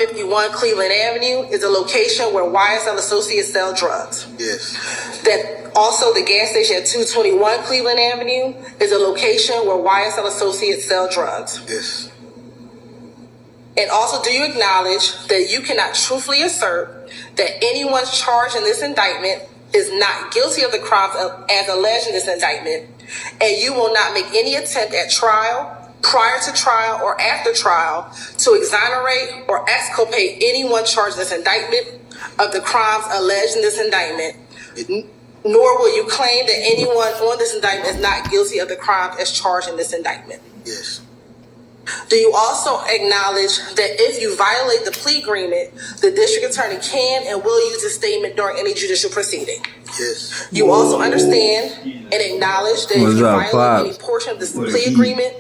151 Cleveland Avenue is a location where YSL Associates sell drugs. Yes. That also the gas station at 221 Cleveland Avenue is a location where YSL Associates sell drugs. Yes. And also, do you acknowledge that you cannot truthfully assert that anyone charged in this indictment is not guilty of the crimes as alleged in this indictment, and you will not make any attempt at trial, prior to trial, or after trial to exonerate or exculpate anyone charged in this indictment of the crimes alleged in this indictment, nor will you claim that anyone on this indictment is not guilty of the crimes as charged in this indictment? Yes. Do you also acknowledge that if you violate the plea agreement, the district attorney can and will use a statement during any judicial proceeding? Yes. You also understand and acknowledge that if you violate any portion of this plea agreement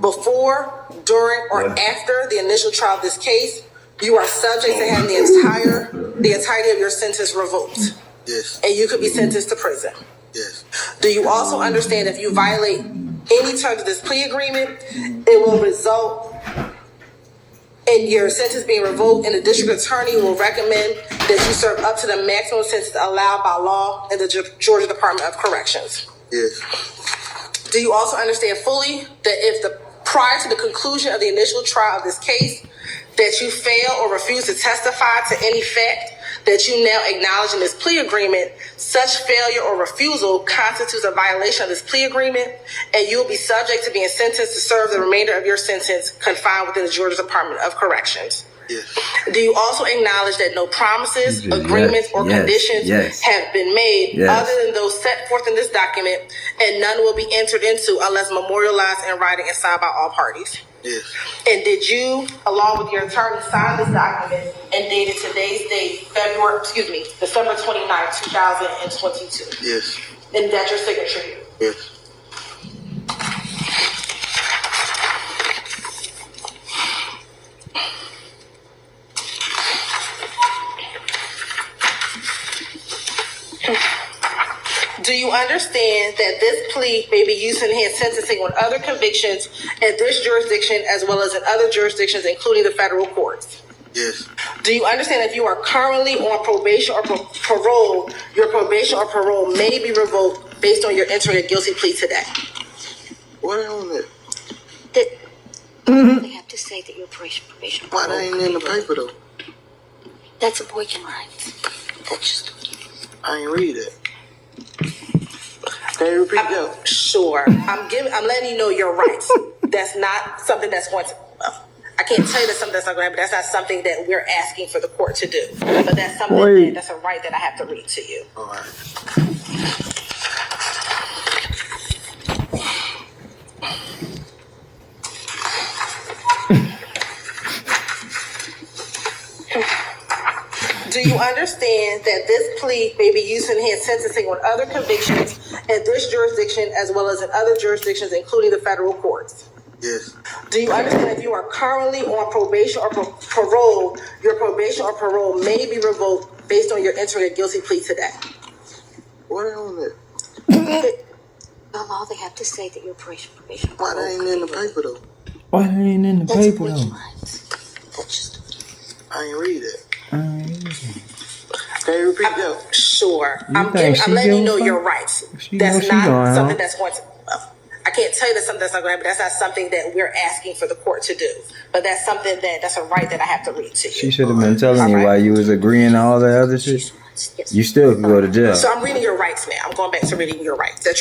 before, during, or after the initial trial of this case, you are subject to having the entirety of your sentence revoked. Yes. And you could be sentenced to prison. Yes. Do you also understand if you violate any terms of this plea agreement, it will result in your sentence being revoked, and the district attorney will recommend that you serve up to the maximum sentence allowed by law in the Georgia Department of Corrections? Yes. Do you also understand fully that prior to the conclusion of the initial trial of this case, that you fail or refuse to testify to any fact that you now acknowledge in this plea agreement, such failure or refusal constitutes a violation of this plea agreement, and you will be subject to being sentenced to serve the remainder of your sentence confined within the Georgia Department of Corrections? Yes. Do you also acknowledge that no promises, agreements, or conditions have been made other than those set forth in this document, and none will be entered into unless memorialized in writing and signed by all parties? Yes. And did you, along with your attorney, sign this document and date it today's date, December 29th, 2022? Yes. And that's your signature here? Yes. Do you understand that this plea may be used to enhance sentencing on other convictions in this jurisdiction as well as in other jurisdictions, including the federal courts? Yes. Do you understand if you are currently on probation or parole, your probation or parole may be revoked based on your entering a guilty plea today? What on it? They have to say that you're probation. Why that ain't in the paper though? That's abortion rights. That's just. I ain't read it. Can you repeat that? Sure. I'm letting you know your rights. That's not something that's going to. I can't tell you that something that's not going to happen. That's not something that we're asking for the court to do. But that's something that's a right that I have to read to you. All right. Do you understand that this plea may be used to enhance sentencing on other convictions in this jurisdiction as well as in other jurisdictions, including the federal courts? Yes. Do you understand if you are currently on probation or parole, your probation or parole may be revoked based on your entering a guilty plea today? What on it? By law, they have to say that you're probation. Why that ain't in the paper though? Why that ain't in the That's paper abortion though? rights. That's just. I ain't read it. Can you repeat that? Sure. I'm letting you know your rights. That's not something that's going to. I can't tell you that something that's not going to happen. That's not something that we're asking for the court to do. But that's something that's a right that I have to read to you. She should have been telling you while you was agreeing to all the other shit. You still could go to jail. So I'm reading your rights now. I'm going back to reading your rights. That's